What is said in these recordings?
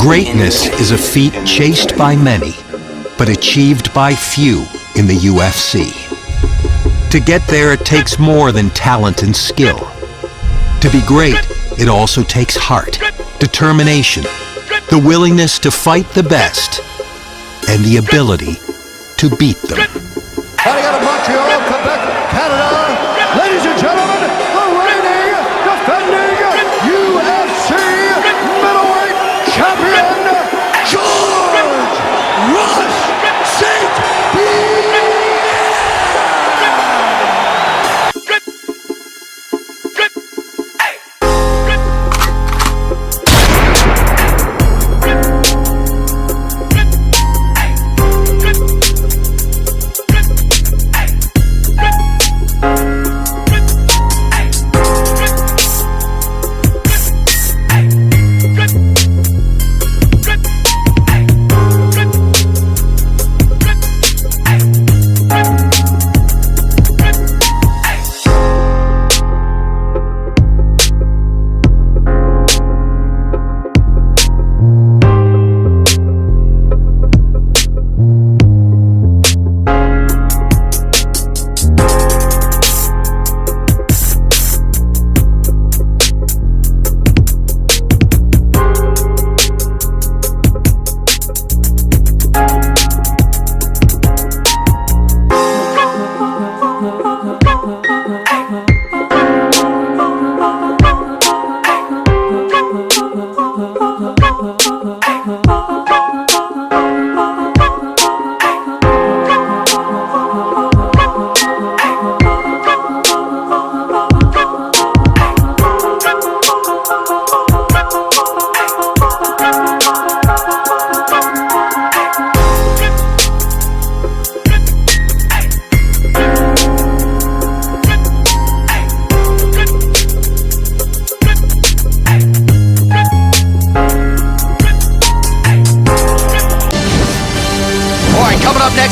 Greatness is a feat chased by many, but achieved by few in the UFC. To get there, it takes more than talent and skill. To be great, it also takes heart, determination, the willingness to fight the best, and the ability to beat them. Fighting out of Montreal, Quebec, Canada, ladies and gentlemen, the reigning, defending UFC middleweight champion, Georges St.Pierre!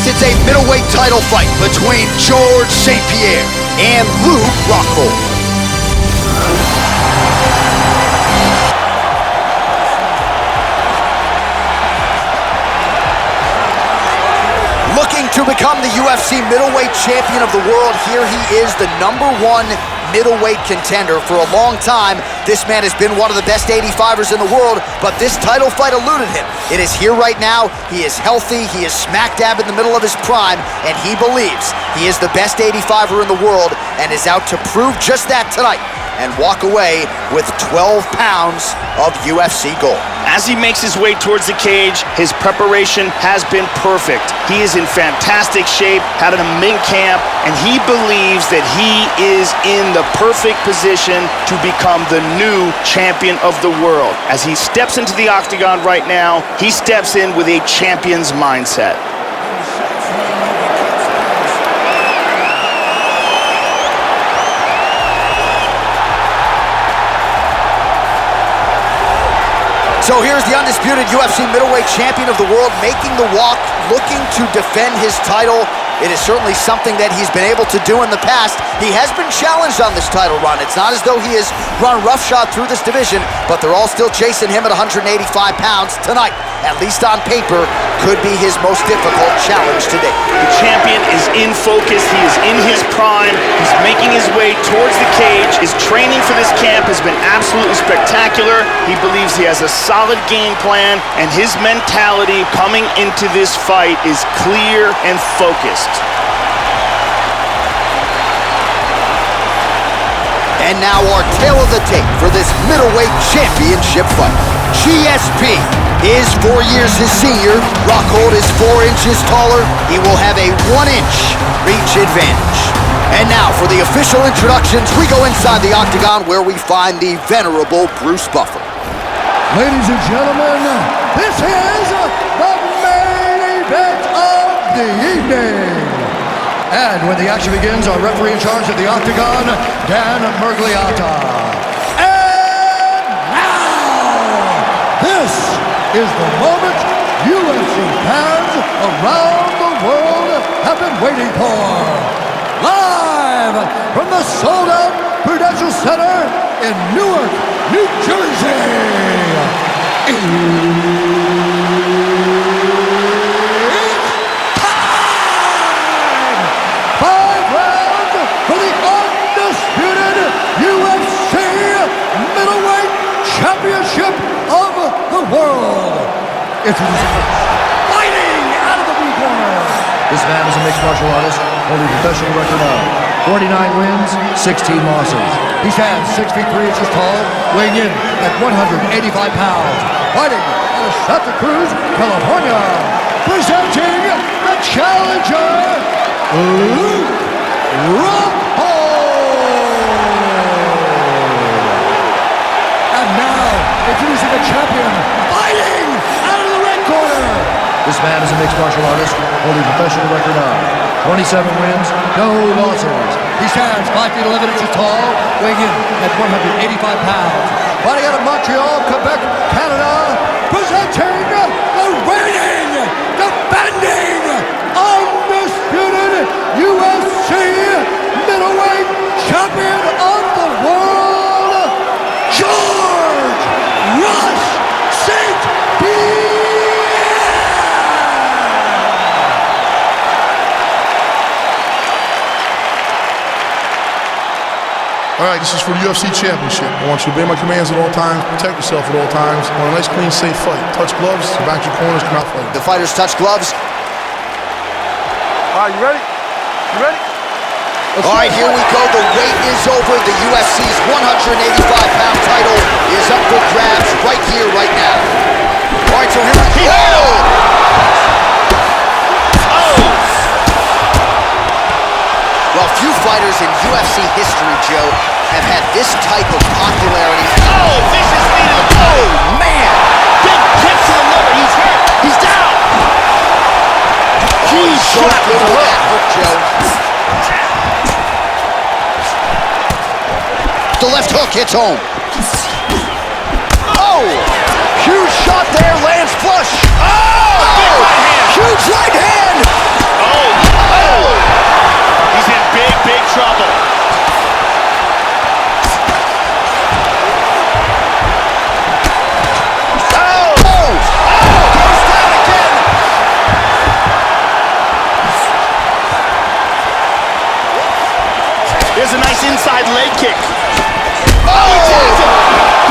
It's a middleweight title fight between Georges St.Pierre and Luke Rockhold. Looking to become the UFC middleweight champion of the world, here he is, the #1 middleweight contender. For a long time, this man has been one of the best 85ers in the world, but this title fight eluded him. It is here right now. He is healthy. He is smack dab in the middle of his prime, and he believes he is the best 85er in the world and is out to prove just that tonight and walk away with 12 pounds of UFC gold. As he makes his way towards the cage, his preparation has been perfect. He is in fantastic shape, had an amazing camp, and he believes that he is in the perfect position to become the new champion of the world. As he steps into the octagon right now, he steps in with a champion's mindset. So here's the undisputed UFC middleweight champion of the world making the walk, looking to defend his title. It is certainly something that he's been able to do in the past. He has been challenged on this title run. It's not as though he has run roughshod through this division, but they're all still chasing him at 185 pounds tonight. At least on paper, could be his most difficult challenge today. The champion is in focus. He is in his prime. He's making his way towards the cage. His training for this camp has been absolutely spectacular. He believes he has a solid game plan, and his mentality coming into this fight is clear and focused. And now our tale of the tape for this middleweight championship fight. GSP is 4 years his senior. Rockhold is 4 inches taller. He will have a 1-inch reach advantage. And now for the official introductions, we go inside the octagon where we find the venerable Bruce Buffer. Ladies and gentlemen, this is the main event of the evening. And when the action begins, our referee in charge of the octagon, Dan Mergliata. And now, this is the moment UFC fans around the world have been waiting for. Live from the sold-out Prudential Center in Newark, New Jersey. Five rounds for the undisputed UFC middleweight championship of the world. Introducing fighting out of the blue corner. This man is a mixed martial artist, holding a professional record of 49 wins, 16 losses. He stands 6 feet 3 inches tall, weighing in at 185 pounds. Fighting out of Santa Cruz, California. Presenting the challenger, Luke And now, introducing the champion, fighting out of the red corner. This man is a mixed martial artist, holding a professional record of 27 wins, no losses. He stands 5 feet 11 inches tall, weighing in at 185 pounds. Fighting out of Montreal, Quebec, Canada, presenting the reigning, defending, undisputed UFC middleweight champion of the world, Georges St.Pierre. All right, this is for the UFC Championship. I want you to obey my commands at all times, protect yourself at all times. I want a nice, clean, safe fight. Touch gloves, back your corners, come out fighting. The fighters touch gloves. All right, you ready? You ready? All right, here we go. The wait is over. The UFC's 185-pound title is up for grabs right here, right now. All right, so here we go. Well, few fighters in UFC history, Joe, have had this type of popularity. Oh, vicious knee to the Oh, man! big kick to the liver. He's hit. He's down. Huge So shot good with the with hook. that hook, Joe. The left hook hits home. Oh! Huge shot there, lands flush. Oh, big right hand. Huge right hand! Oh. He's in big, big trouble. Goes down again. There's a nice inside leg kick. Oh! He tagged him.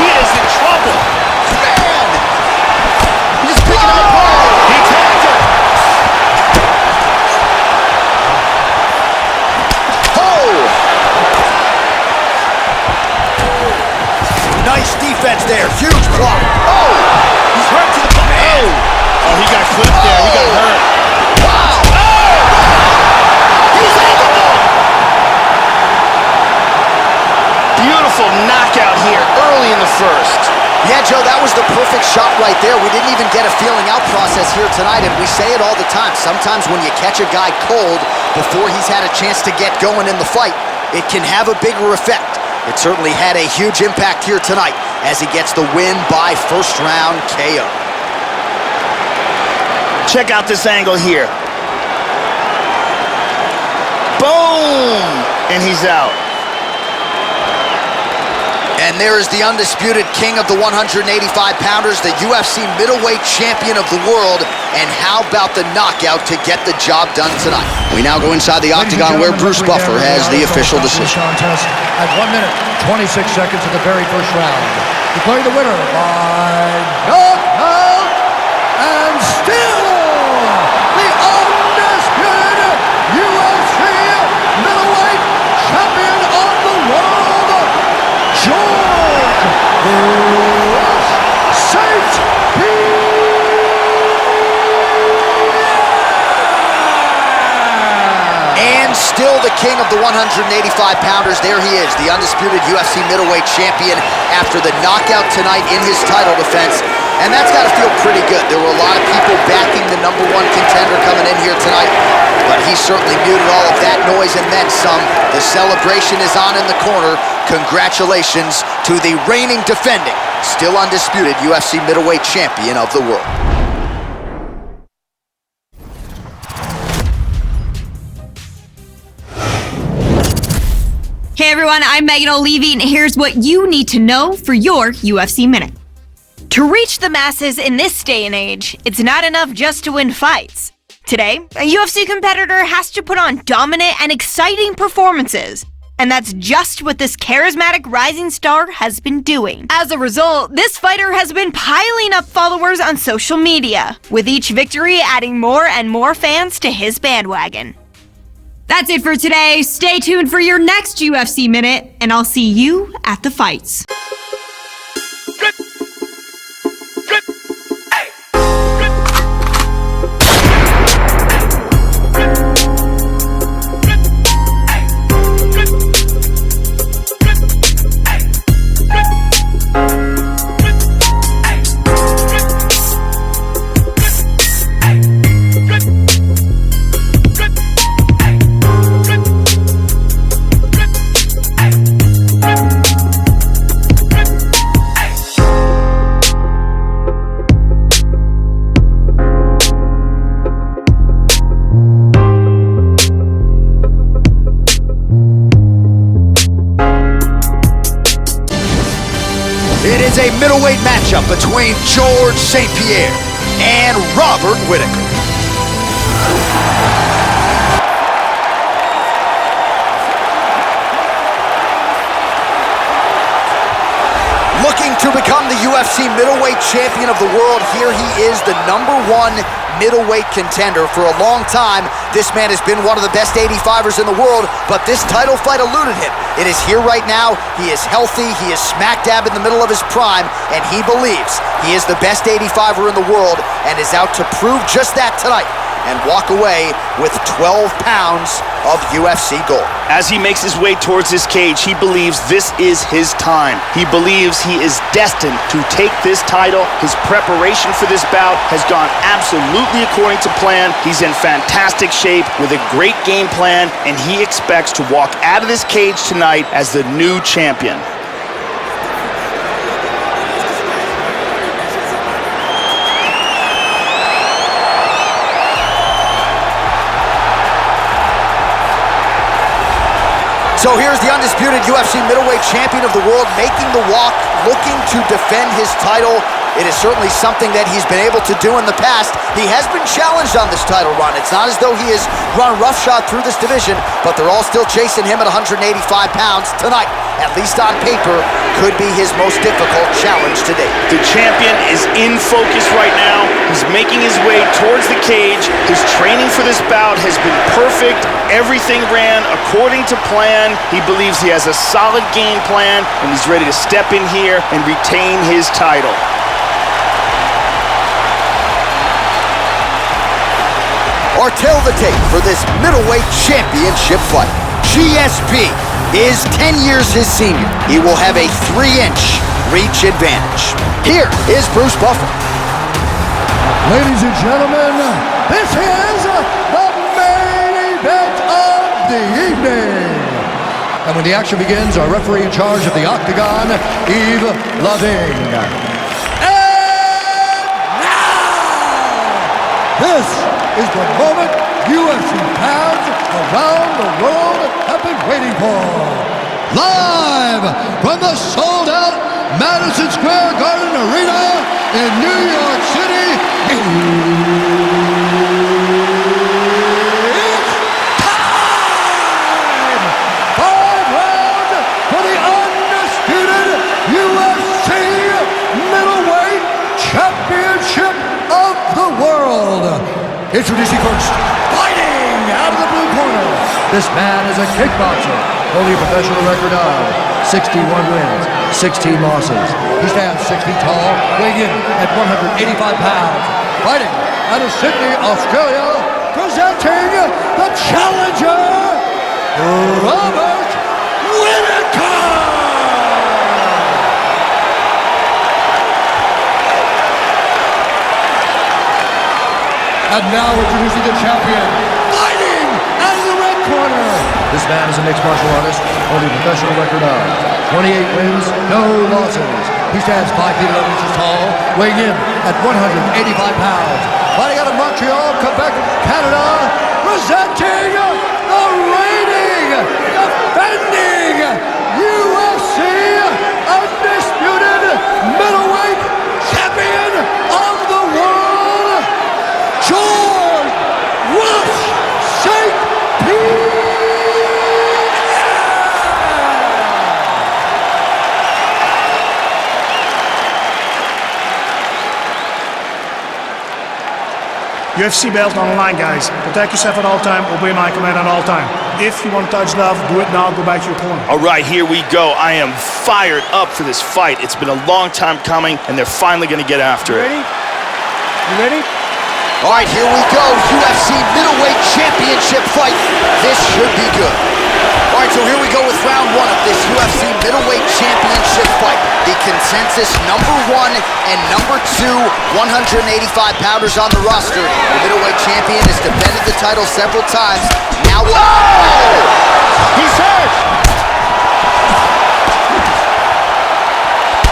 He is in trouble. Man! He's picking him apart. He tagged him. Oh! Nice defense there. Huge block. Oh! He's hurt to the man. Oh, he got clipped there. He got hurt. Wow! He's able. Beautiful knockout here early in the first. Yeah, Joe, that was the perfect shot right there. We didn't even get a feeling out process here tonight, and we say it all the time. Sometimes when you catch a guy cold before he's had a chance to get going in the fight, it can have a bigger effect. It certainly had a huge impact here tonight as he gets the win by first round KO. Check out this angle here. Boom! And he's out. And there is the undisputed king of the 185-pounders, the UFC middleweight champion of the world. And how about the knockout to get the job done tonight? We now go inside the octagon where Bruce Buffer has the official decision. Contest at 1 minute, 26 seconds of the very first round. Declaring the winner by knockout and still the undisputed UFC middleweight champion of the world, Georges St.Pierre. And still the king of the 185-pounders. There he is, the undisputed UFC middleweight champion after the knockout tonight in his title defense. And that's got to feel pretty good. There were a lot of people backing the #1 contender coming in here tonight, but he certainly muted all of that noise and then some. The celebration is on in the corner. Congratulations to the reigning, defending, still undisputed UFC middleweight champion of the world. Hey everyone, I'm Megan O'Leary, and here's what you need to know for your UFC Minute. To reach the masses in this day and age, it's not enough just to win fights. Today, a UFC competitor has to put on dominant and exciting performances. And that's just what this charismatic rising star has been doing. As a result, this fighter has been piling up followers on social media, with each victory adding more and more fans to his bandwagon. That's it for today. Stay tuned for your next UFC Minute, and I'll see you at the fights. It is a middleweight matchup between Georges St.Pierre and Robert Whittaker. Looking to become the UFC middleweight champion of the world, here he is, the #1 middleweight contender. For a long time, this man has been one of the best 85ers in the world, but this title fight eluded him. It is here right now. He is healthy. He is smack dab in the middle of his prime, and he believes he is the best 85er in the world and is out to prove just that tonight and walk away with 12 pounds of UFC gold. As he makes his way towards this cage, he believes this is his time. He believes he is destined to take this title. His preparation for this bout has gone absolutely according to plan. He's in fantastic shape with a great game plan, and he expects to walk out of this cage tonight as the new champion. So here's the undisputed UFC middleweight champion of the world making the walk, looking to defend his title. It is certainly something that he's been able to do in the past. He has been challenged on this title run. It's not as though he has run roughshod through this division, but they're all still chasing him at 185 pounds tonight. At least on paper, could be his most difficult challenge to date. The champion is in focus right now. He's making his way towards the cage. His training for this bout has been perfect. Everything ran according to plan. He believes he has a solid game plan, and he's ready to step in here and retain his title. Or tell the tape for this middleweight championship fight. GSP is 10 years his senior. He will have a 3-inch reach advantage. Here is Bruce Buffer. Ladies and gentlemen, this is the main event of the evening. And when the action begins, our referee in charge of the Octagon, Yves Loving. And now, this is the moment UFC fans around the world have been waiting for. Live from the sold-out Madison Square Garden Arena in New York City, it's time! 5 rounds for the undisputed UFC middleweight championship of the world. Introducing first, fighting out of the blue corner. This man is a kickboxer, holding a professional record of 61 wins, 16 losses. He stands 6 feet tall, weighing in at 185 pounds. Fighting out of Sydney, Australia, presenting the challenger, Robert Whittaker. And now introducing the champion, fighting out of the red corner. This man is a mixed martial artist, holding a professional record of 28 wins, no losses. He stands 5 feet 11 inches tall, weighing in at 185 pounds. Fighting out of Montreal, Quebec, Canada, presenting the reigning, defending UFC undisputed middleweight champion. UFC belt on the line, guys. Protect yourself at all time, obey my command at all time. If you want to touch love, do it now, go back to your corner. All right, here we go. I am fired up for this fight. It's been a long time coming, and they're finally going to get after it. Ready? You ready? All right, here we go. UFC middleweight championship fight. This should be good. All right, so here we go with round one of this UFC middleweight championship fight. The consensus #1 and #2 185-pounders on the roster. The middleweight champion has defended the title several times. Now, He's hurt!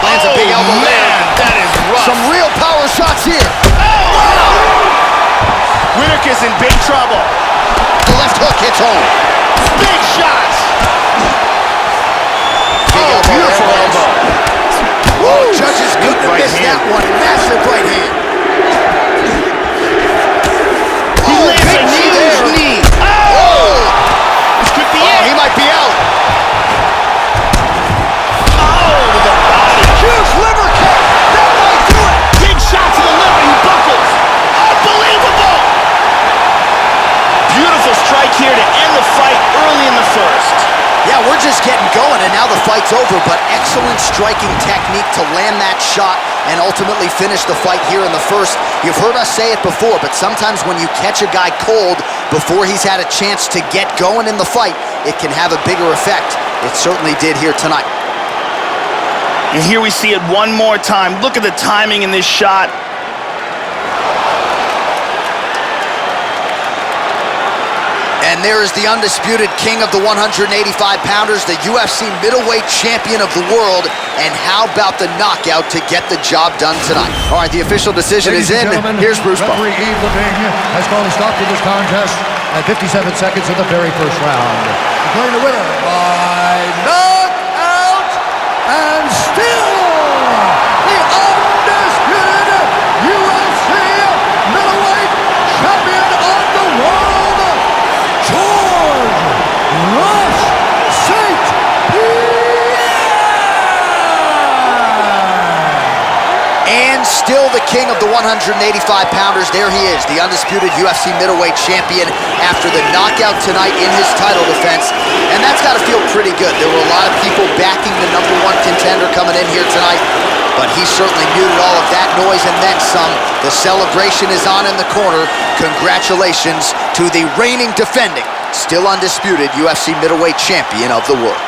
Lands a big elbow there. That is rough. Some real power shots here. Whitaker's in big trouble. The left hook hits home. Big shots. Big elbow beautiful there. elbow. Woo! Judges couldn't Right miss hand. that one. Massive right hand. He lands a big knee huge there. knee. Oh! This could be Oh, it. he might be out. Oh, to the body. Huge liver kick. That might do it. Big shot to the liver. He buckles. Unbelievable. Beautiful strike here to end the fight early in the first. Yeah, we're just getting going, and now the fight's over, but excellent striking technique to land that shot and ultimately finish the fight here in the first. You've heard us say it before, but sometimes when you catch a guy cold before he's had a chance to get going in the fight, it can have a bigger effect. It certainly did here tonight. And here we see it one more time. Look at the timing in this shot. And there is the undisputed king of the 185-pounders, the UFC middleweight champion of the world. And how about the knockout to get the job done tonight? All right, the official decision is in. Here's Bruce Buffer. Referee Yves Levine has called a stop to this contest at 57 seconds of the very first round. Declaring the winner by knockout and still the undisputed UFC middleweight champion of the world, Georges St.Pierre! And still the king of the 185-pounders. There he is, the undisputed UFC middleweight champion after the knockout tonight in his title defense. And that's got to feel pretty good. There were a lot of people backing the #1 contender coming in here tonight, but he certainly muted all of that noise and then some. The celebration is on in the corner. Congratulations to the reigning, defending, still undisputed UFC middleweight champion of the world.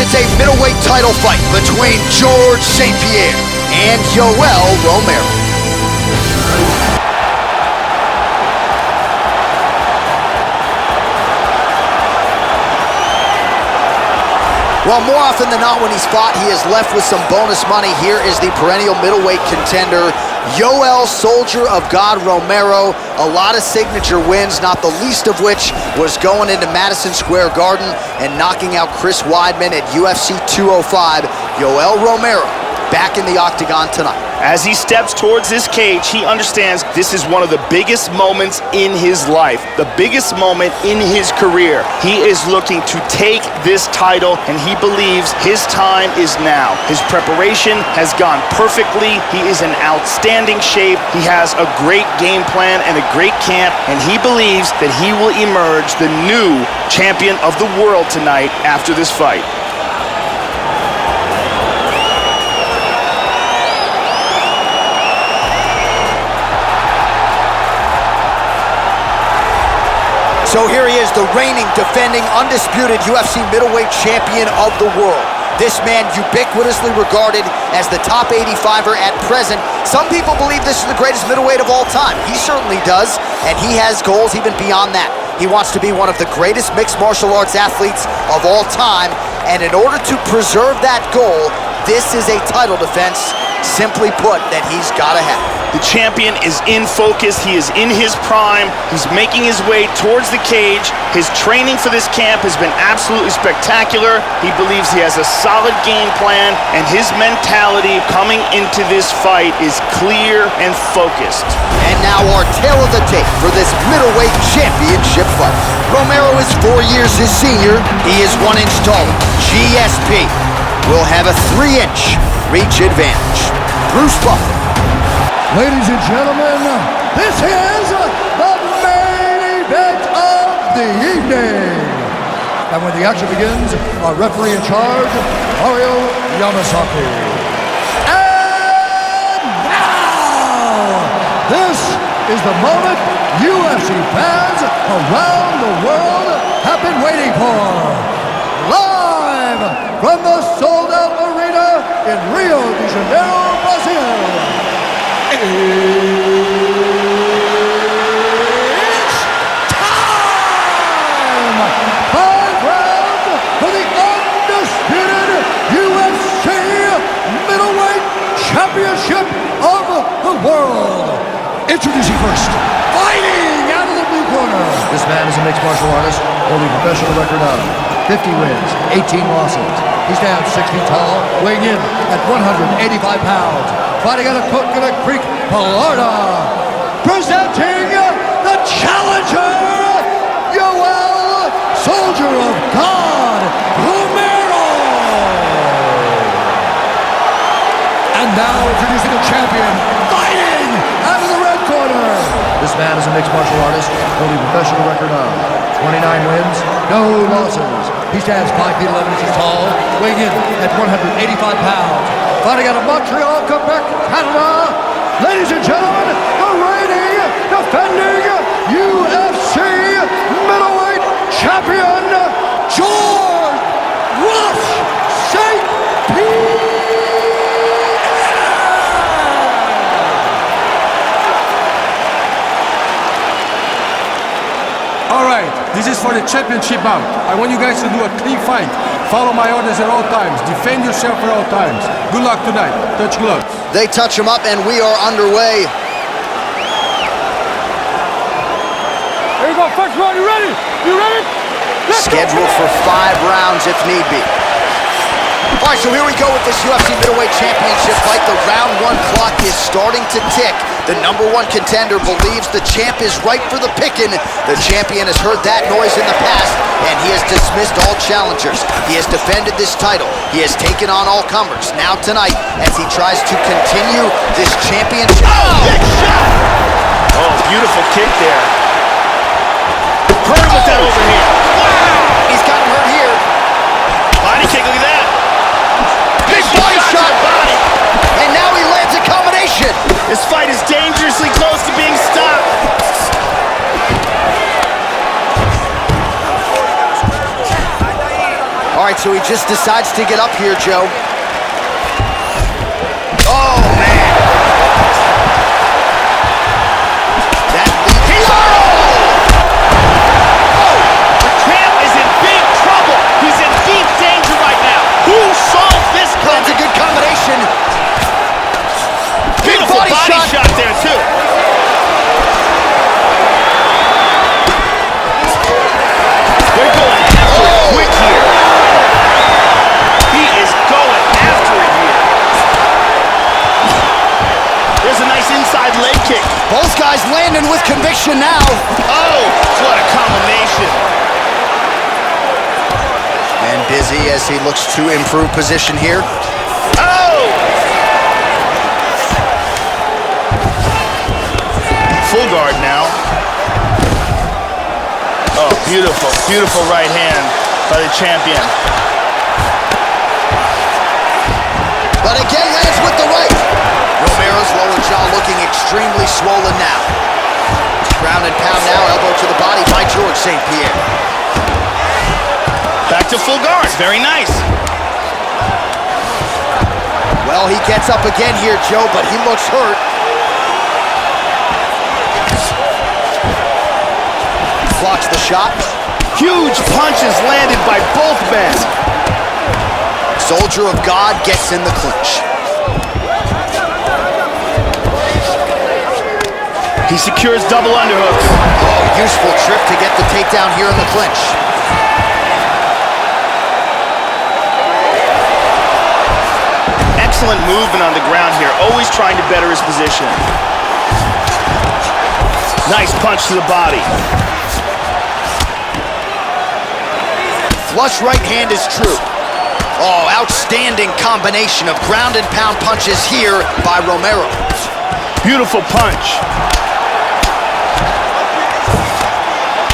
It's a middleweight title fight between Georges St.Pierre and Yoel Romero. Well, more often than not when he's fought, he is left with some bonus money. Here is the perennial middleweight contender, Yoel Soldier of God Romero. A lot of signature wins, not the least of which was going into Madison Square Garden and knocking out Chris Weidman at UFC 205. Yoel Romero back in the octagon tonight. As he steps towards this cage, he understands this is one of the biggest moments in his life, the biggest moment in his career. He is looking to take this title, and he believes his time is now. His preparation has gone perfectly. He is in outstanding shape. He has a great game plan and a great camp, and he believes that he will emerge the new champion of the world tonight after this fight. So here he is, the reigning, defending, undisputed UFC middleweight champion of the world. This man ubiquitously regarded as the top 85er at present. Some people believe this is the greatest middleweight of all time. He certainly does, and he has goals even beyond that. He wants to be one of the greatest mixed martial arts athletes of all time, and in order to preserve that goal, this is a title defense, simply put, that he's got to have. The champion is in focus. He is in his prime. He's making his way towards the cage. His training for this camp has been absolutely spectacular. He believes he has a solid game plan, and his mentality coming into this fight is clear and focused. And now our tale of the tape for this middleweight championship fight. Romero is 4 years his senior. He is 1 inch taller. GSP will have a 3-inch reach advantage. Bruce Buffer. Ladies and gentlemen, this is the main event of the evening. And when the action begins, our referee in charge, Mario Yamasaki. And now, this is the moment UFC fans around the world have been waiting for. Live from the sold-out arena in Rio de Janeiro, Brazil. It's time! 5 rounds for the undisputed UFC middleweight championship of the world. Introducing first, fighting out of the blue corner. This man is a mixed martial artist holding a professional record of 50 wins, 18 losses. He stands 6 feet tall, weighing in at 185 pounds. Fighting out of Coconut Creek, Florida. Presenting the challenger, Yoel, Soldier of God, Romero. And now introducing the champion, fighting out of the red corner. This man is a mixed martial artist holding a professional record of 29 wins, no losses. He stands 5 feet 11 inches tall, weighing in at 185 pounds. Fighting out of Montreal, Quebec, Canada. Ladies and gentlemen, the reigning, defending UFC middleweight champion, Georges St.Pierre. All right, this is for the championship bout. I want you guys to do a clean fight. Follow my orders at all times. Defend yourself at all times. Good luck tonight. Touch gloves. They touch him up, and we are underway. Here we go. First round. You ready? You ready? Scheduled for 5 rounds if need be. All right, so here we go with this UFC middleweight championship fight. The round 1 clock is starting to tick. The number 1 contender believes the champ is ripe for the picking. The champion has heard that noise in the past, and he has dismissed all challengers. He has defended this title. He has taken on all comers. Now tonight, as he tries to continue this championship. Oh, big shot! Oh, beautiful kick there. Hurt him with that overhand. Wow! He's gotten hurt here. Body kick, look at that. Big body shot. Body. And now he lands a combination. This fight is dangerously close to being stopped. All right, so he just decides to get up here, Joe. Oh, man. That leads. Oh, the champ is in big trouble. He's in deep danger right now. Who solved this That's a comeback? good combination. Beautiful body shot there, too. They're going after it quick here. He is going guy's landing with conviction now. Oh, what a combination. And busy as he looks to improve position here. Oh! Full guard now. Oh, beautiful, beautiful right hand by the champion. But again lands with the right. Romero's lower jaw looking extremely swollen now. Ground and pound now, elbow to the body by Georges St.Pierre. Back to full guard, very nice. Well, he gets up again here, Joe, but he looks hurt. Blocks the shot. Huge punches landed by both men. Soldier of God gets in the clinch. He secures double underhooks. Oh, useful trip to get the takedown here in the clinch. Excellent movement on the ground here, always trying to better his position. Nice punch to the body. Flush right hand is true. Oh, outstanding combination of ground and pound punches here by Romero. Beautiful punch.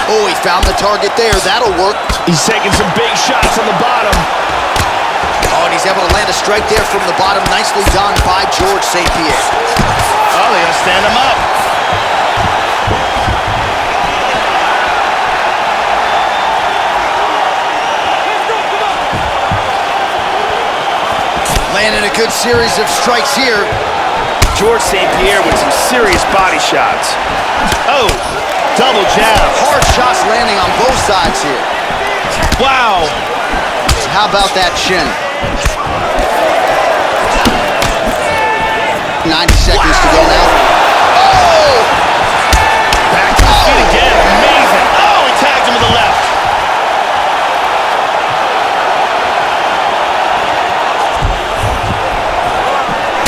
Oh, he found the target there. That'll work. He's taking some big shots on the bottom. Oh, and he's able to land a strike there from the bottom. Nicely done by Georges St.Pierre. Oh, they gotta stand him up. Landing a good series of strikes here. Georges St.Pierre with some serious body shots. Oh, double jab. Hard shots landing on both sides here. Wow. How about that shin? 90 seconds to go now. Oh! Back to his feet again. Amazing. Oh, he tagged him with the left.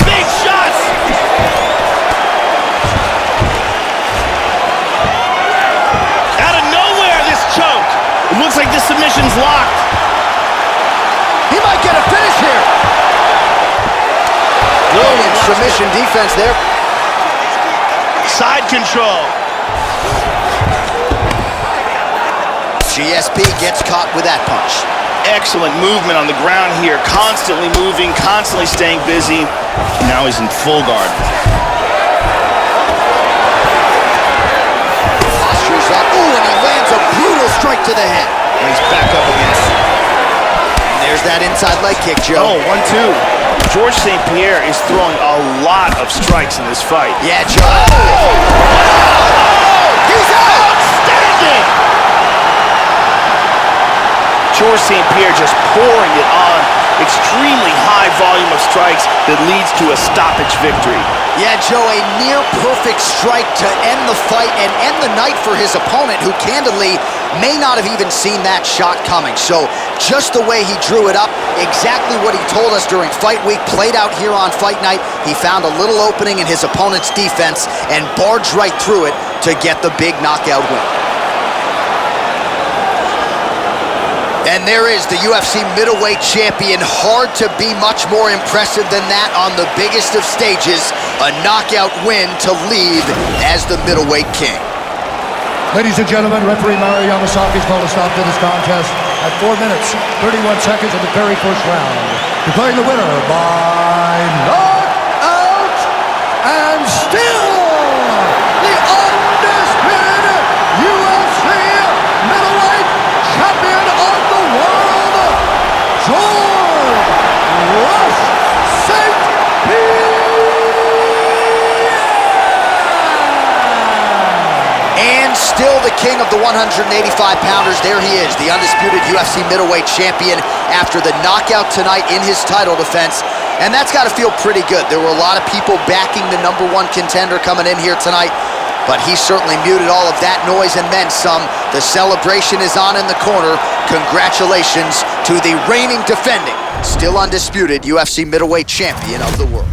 Big shots. Out of nowhere, this choke. It looks like the submission's locked. He might get a finish here. Brilliant submission defense there. Side control. GSP gets caught with that punch. Excellent movement on the ground here. Constantly moving, constantly staying busy. Now he's in full guard. Posture's up. Ooh, and he lands a brutal strike to the head. And he's back up again. And there's that inside leg kick, Joe. Oh, 1-2. Georges St.Pierre is throwing a lot of strikes in this fight. Yeah, Joe. Oh! He's out! Outstanding! Georges St.Pierre just pouring it on. Extremely high volume of strikes that leads to a stoppage victory. Yeah, Joe, a near-perfect strike to end the fight and end the night for his opponent, who candidly may not have even seen that shot coming. So just the way he drew it up, exactly what he told us during fight week, played out here on fight night. He found a little opening in his opponent's defense and barged right through it to get the big knockout win. And there is the UFC middleweight champion. Hard to be much more impressive than that on the biggest of stages. A knockout win to lead as the middleweight king. Ladies and gentlemen, referee Mario Yamasaki's called a stop to this contest at 4 minutes, 31 seconds of the very first round. Declaring the winner by knockout and still the undisputed UFC middleweight champion of the world, Georges St.Pierre. And still the king of the 185-pounders. There he is, the undisputed UFC middleweight champion after the knockout tonight in his title defense. And that's got to feel pretty good. There were a lot of people backing the #1 contender coming in here tonight, but he certainly muted all of that noise and then some. The celebration is on in the corner. Congratulations to the reigning, defending, still undisputed UFC middleweight champion of the world.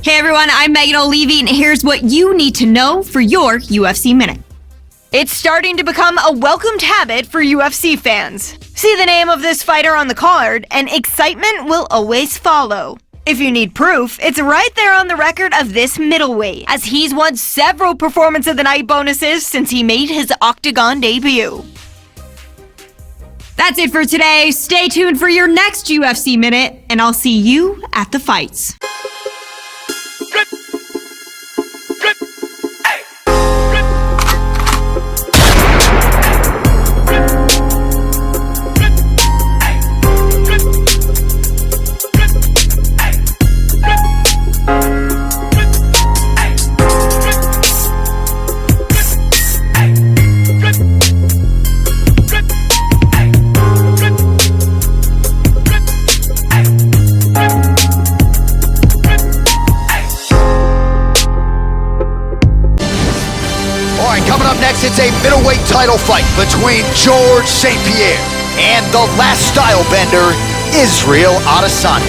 Hey everyone, I'm Megan O'Leary, and here's what you need to know for your UFC Minute. It's starting to become a welcomed habit for UFC fans. See the name of this fighter on the card, and excitement will always follow. If you need proof, it's right there on the record of this middleweight, as he's won several Performance of the Night bonuses since he made his Octagon debut. That's it for today. Stay tuned for your next UFC Minute, and I'll see you at the fights. It's a middleweight title fight between Georges St.Pierre and the last style bender, Israel Adesanya.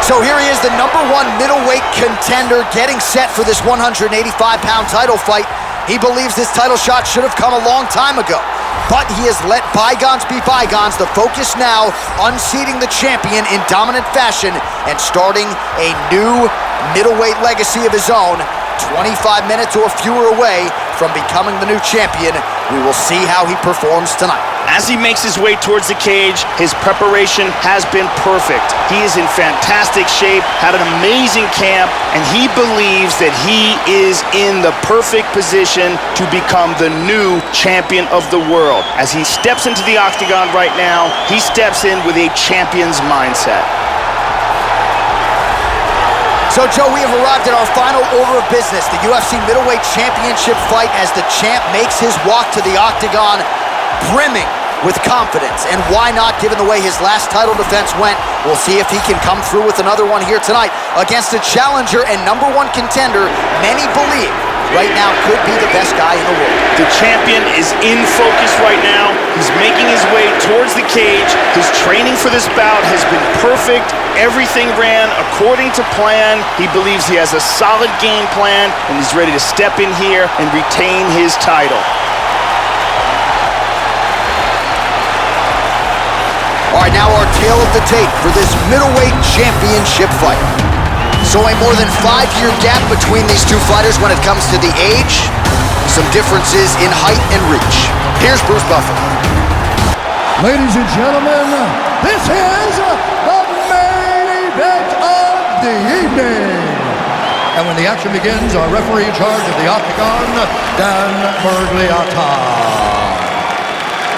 So here he is, the #1 middleweight contender, getting set for this 185-pound title fight. He believes this title shot should have come a long time ago. But he has let bygones be bygones. The focus now, unseating the champion in dominant fashion and starting a new middleweight legacy of his own. 25 minutes or fewer away from becoming the new champion. We will see how he performs tonight. As he makes his way towards the cage, his preparation has been perfect. He is in fantastic shape, had an amazing camp, and he believes that he is in the perfect position to become the new champion of the world. As he steps into the octagon right now, he steps in with a champion's mindset. So, Joe, we have arrived at our final order of business, the UFC Middleweight Championship fight, as the champ makes his walk to the octagon, brimming with confidence. And why not, given the way his last title defense went? We'll see if he can come through with another one here tonight against a challenger and #1 contender many believe right now could be the best guy in the world. The champion is in focus right now. He's making his way towards the cage. His training for this bout has been perfect. Everything ran according to plan. He believes he has a solid game plan, and he's ready to step in here and retain his title. All right, now our tale of the tape for this middleweight championship fight. So a more than 5-year gap between these two fighters when it comes to the age. Some differences in height and reach. Here's Bruce Buffer. Ladies and gentlemen, this is the main event of the evening. And when the action begins, our referee in charge of the Octagon, Dan Bergliata.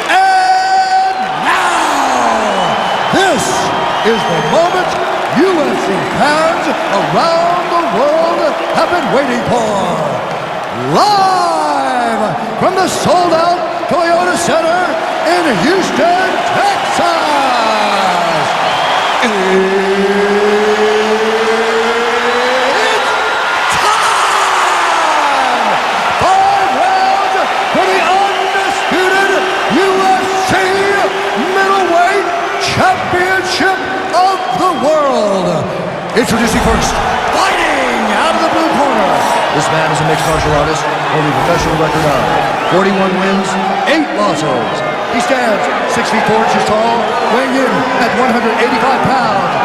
And now, this is the moment UFC fans around the world have been waiting for. Live from the sold-out Toyota Center in Houston, Texas. It's time! 5 rounds for the undisputed UFC Middleweight Championship of the world. Introducing first, fighting out of the blue corner. This man is a mixed martial artist, holding a professional record of 41 wins, 8 losses. He stands 6 feet 4 inches tall, weighing in at 185 pounds.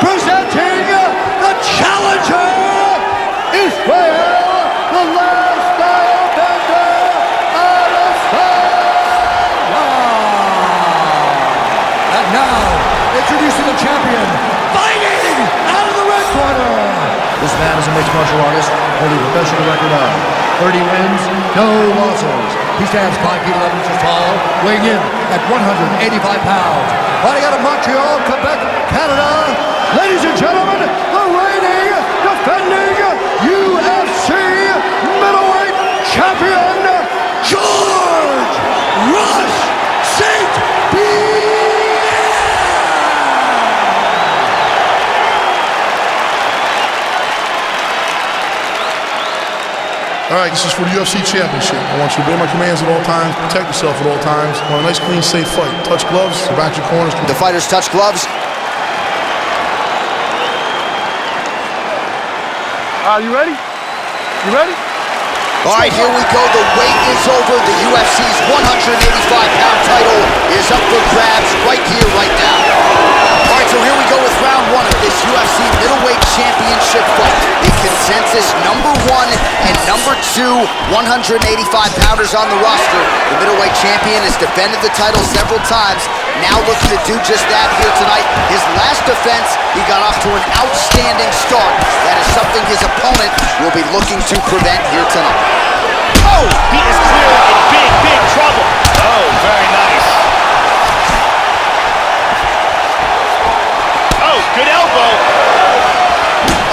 Presenting the challenger, Israel, the last style bender, Adesanya. And now, introducing the champion, fighting out of the red corner. This man is a mixed martial artist, holding a professional record of 30 wins, no losses. He stands 5 feet 11 inches tall, weighing in at 185 pounds. Fighting out of Montreal, Quebec, Canada, ladies and gentlemen, the reigning, defending UFC middleweight champion, Georges St.Pierre. All All right, this is for the UFC Championship. I want you to obey my commands at all times, protect yourself at all times. I want a nice, clean, safe fight. Touch gloves, back your corners. The fighters touch gloves. You ready? You ready? All right, here we go. The wait is over. The UFC's 185-pound title is up for grabs right here, right now. All right, so here we go with round one of this UFC middleweight championship fight. The consensus #1 and #2 185-pounders on the roster. The middleweight champion has defended the title several times, now looking to do just that here tonight. His last defense, he got off to an outstanding start. That is something his opponent will be looking to prevent here tonight. Oh, he is clearly in big, big trouble. Oh, very nice. Oh, good elbow.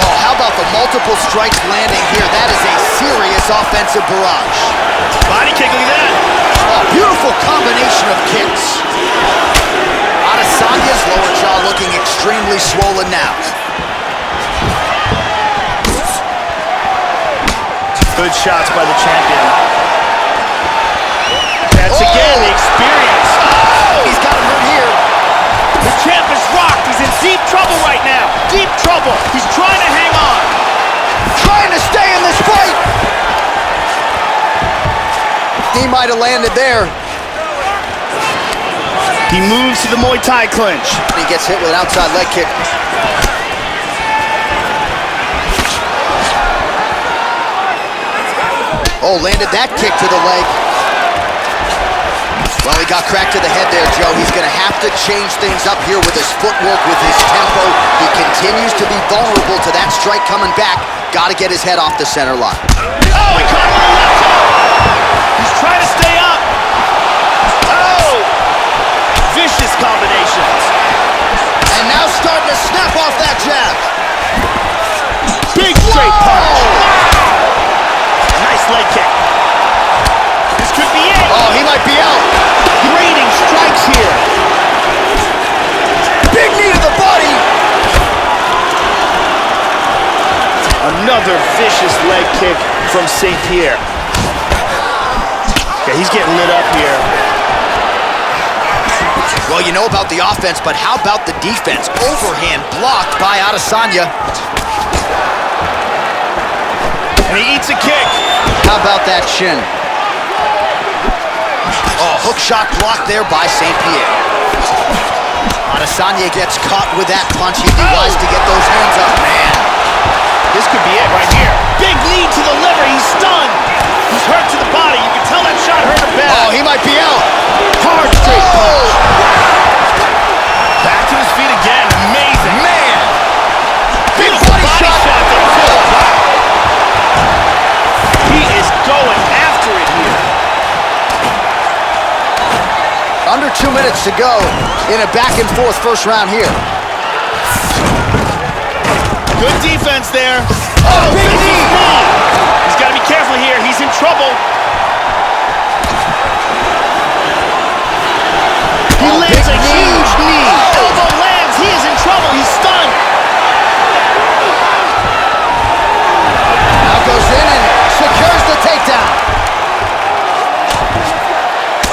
Oh, how about the multiple strikes landing here? That is a serious offensive barrage. Body kick, look at that. Oh, beautiful combination of kicks. Adesanya's lower jaw looking extremely swollen now. Good shots by the champion. That's again the experience. Oh! He's got him hurt here. The champ is rocked. He's in deep trouble right now. Deep trouble. He's trying to hang on. Trying to stay in this fight. He might have landed there. He moves to the Muay Thai clinch. He gets hit with an outside leg kick. Oh, landed that kick to the leg. Well, he got cracked to the head there, Joe. He's going to have to change things up here with his footwork, with his tempo. He continues to be vulnerable to that strike coming back. Got to get his head off the center line. Oh, he caught him on the left hook. He's trying to stay up. Oh! Vicious combinations. And now starting to snap off that jab. Big straight punch. Nice leg kick. This could be it. Oh, he might be out. Grading strikes here. Big knee to the body. Another vicious leg kick from St.Pierre. Okay, he's getting lit up here. Well, you know about the offense, but how about the defense? Overhand blocked by Adesanya. And he eats a kick. How about that shin? Oh, hook shot blocked there by St.Pierre. Adesanya gets caught with that punch. He'd be wise to get those hands up, man. This could be it right here. Big knee to the liver. He's stunned. He's hurt to the body. You can tell that shot hurt him bad. Oh, he might be out. Hard straight punch. Back to his feet again. Amazing. Man. Big Beautiful body shot. He is going after it here. Under 2 minutes to go in a back-and-forth first round here. Good defense there. Oh, big knee. He's got to be careful here. He's in trouble. He lands a huge knee. Elbow lands. He is in trouble. He's stunned. Now goes in and secures the takedown.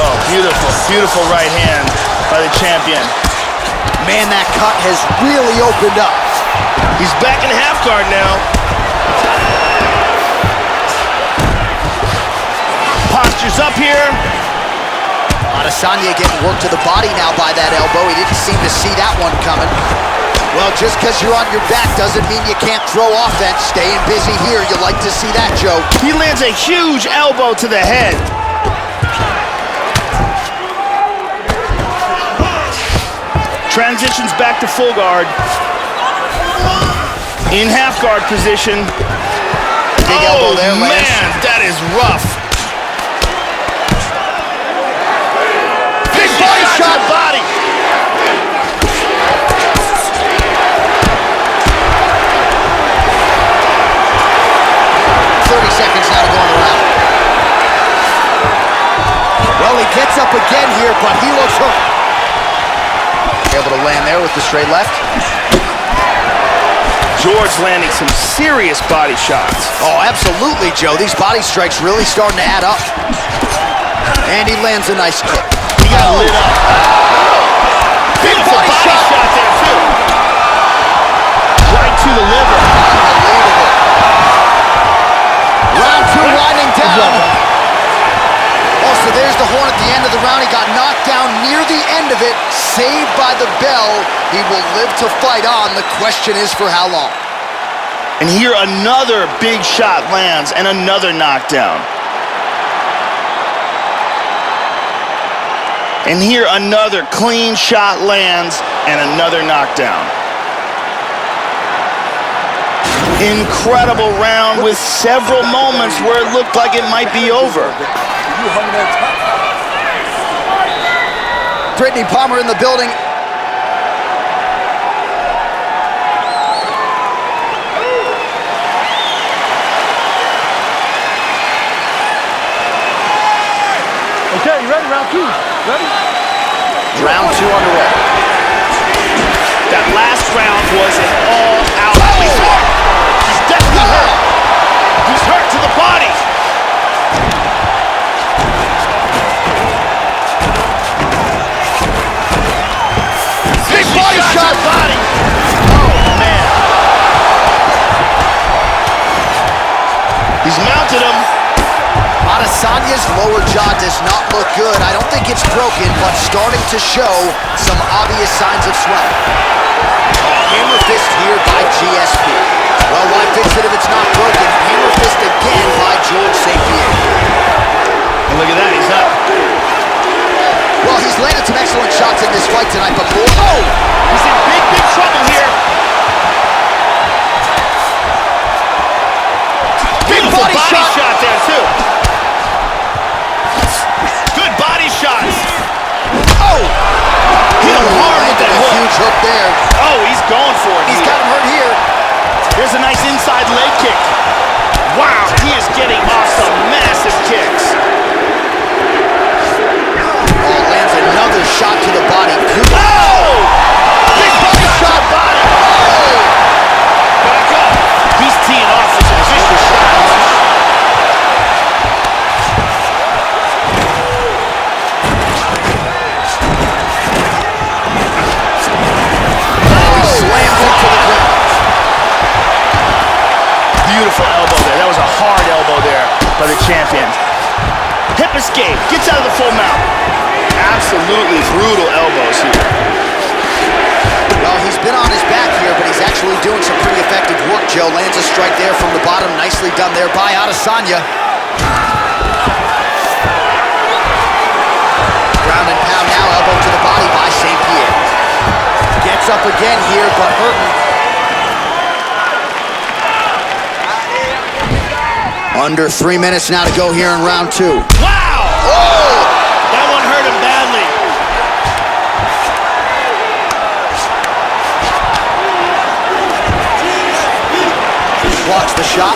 Oh, beautiful, beautiful right hand by the champion. Man, that cut has really opened up. He's back in half guard now. Posture's up here. Adesanya getting worked to the body now by that elbow. He didn't seem to see that one coming. Well, just because you're on your back doesn't mean you can't throw offense. Staying busy here, you like to see that, Joe. He lands a huge elbow to the head. Transitions back to full guard. In half guard position. Big elbow there, Lance. Man, that is rough. Big body shot. Body. 30 seconds now to go on the round. Well, he gets up again here, but he looks hurt. Able to land there with the straight left. George landing some serious body shots. Oh, absolutely, Joe. These body strikes really starting to add up. And he lands a nice kick. He got lit up. Beautiful body shot there, too. Right to the liver. Unbelievable. Round 2 winding down. Oh, so there's the horn at the end of the round. He got knocked down near the end of it, saved by the bell. He will live to fight on. The question is for how long? And here another big shot lands and another knockdown. And here another clean shot lands and another knockdown. Incredible round with several moments where it looked like it might be over. Brittany Palmer in the building. Okay, you ready? Round 2. Ready? Round 2 underway. That last round was an all-out. Oh, he's hurt. He's definitely hurt. He's hurt to the body. Big body shot. Body. Oh, man. He's mounted him. Adesanya's lower jaw does not look good. I don't think it's broken, but starting to show some obvious signs of swelling. Hammer fist here by GSP. Well, why fix it if it's not broken? Hammer fist again by Georges St.Pierre. And look at that, he's up. Well, he's landed some excellent shots in this fight tonight, but more. Oh! He's in big, big trouble here. Big body shot there, too. Good body shots. Oh! Hit him hard with that hook. Huge hook there. Oh, he's going for it. He's got him hurt here. There's a nice inside leg kick. Wow, he is getting off some massive kicks. Oh, lands another shot to the body. Oh! Big body shot. Body. Oh! Back up. He's teeing off with some vicious shots. Beautiful elbow there. That was a hard elbow there by the champion. Hip escape. Gets out of the full mount. Absolutely brutal elbows here. Well, he's been on his back here, but he's actually doing some pretty effective work, Joe. Lands a strike there from the bottom. Nicely done there by Adesanya. Ground and pound now. Elbow to the body by St.Pierre. Gets up again here, but hurting. Under 3 minutes now to go here in round 2. Wow! Oh! That one hurt him badly. Blocks the shot.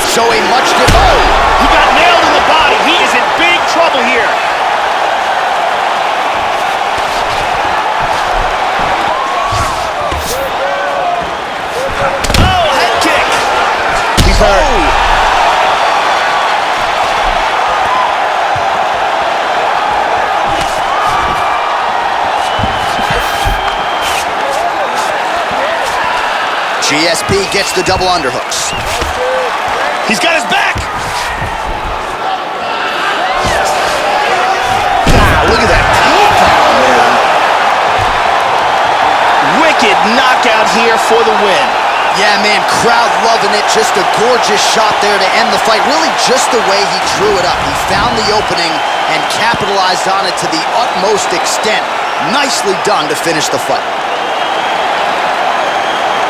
Showing much different. Oh! He got nailed in the body. He is in big trouble here. GSP gets the double underhooks. He's got his back. Wow, look at that. Wicked knockout here for the win. Yeah, man, crowd loving it. Just a gorgeous shot there to end the fight. Really just the way he drew it up. He found the opening and capitalized on it to the utmost extent. Nicely done to finish the fight.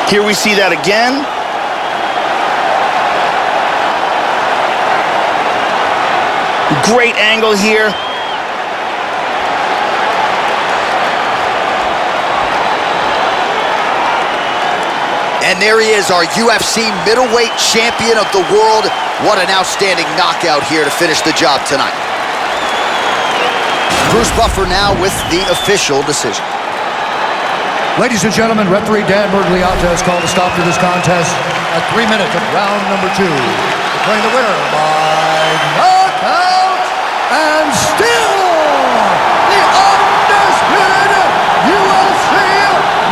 Here we see that again. Great angle here. And there he is, our UFC middleweight champion of the world. What an outstanding knockout here to finish the job tonight. Bruce Buffer now with the official decision. Ladies and gentlemen, referee Dan Bergliata has called a stop to this contest at 3 minutes of round number 2. Declaring the winner by knockout and still the undisputed UFC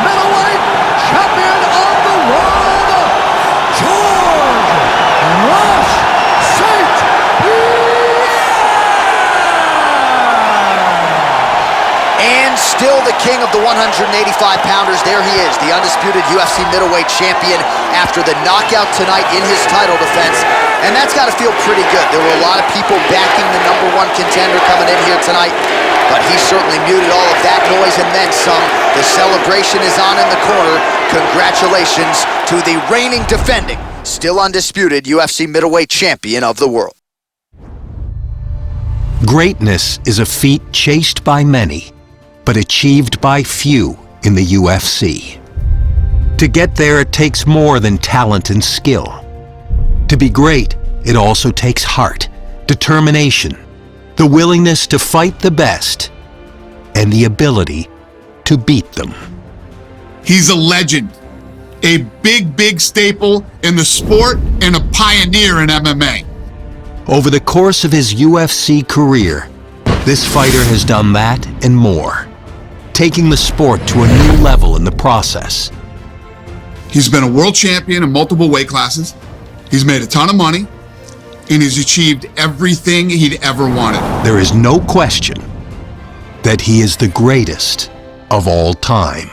middleweight champion of the world, Georges St.Pierre! And still the king of the 185-pounders. There he is, the undisputed UFC middleweight champion after the knockout tonight in his title defense. And that's got to feel pretty good. There were a lot of people backing the #1 contender coming in here tonight, but he certainly muted all of that noise and then some. The celebration is on in the corner. Congratulations to the reigning, defending, still undisputed UFC middleweight champion of the world. Greatness is a feat chased by many, but achieved by few in the UFC. To get there, it takes more than talent and skill. To be great, it also takes heart, determination, the willingness to fight the best, and the ability to beat them. He's a legend, a big staple in the sport and a pioneer in MMA. Over the course of his UFC career, this fighter has done that and more, taking the sport to a new level in the process. He's been a world champion in multiple weight classes. He's made a ton of money, and he's achieved everything he'd ever wanted. There is no question that he is the greatest of all time.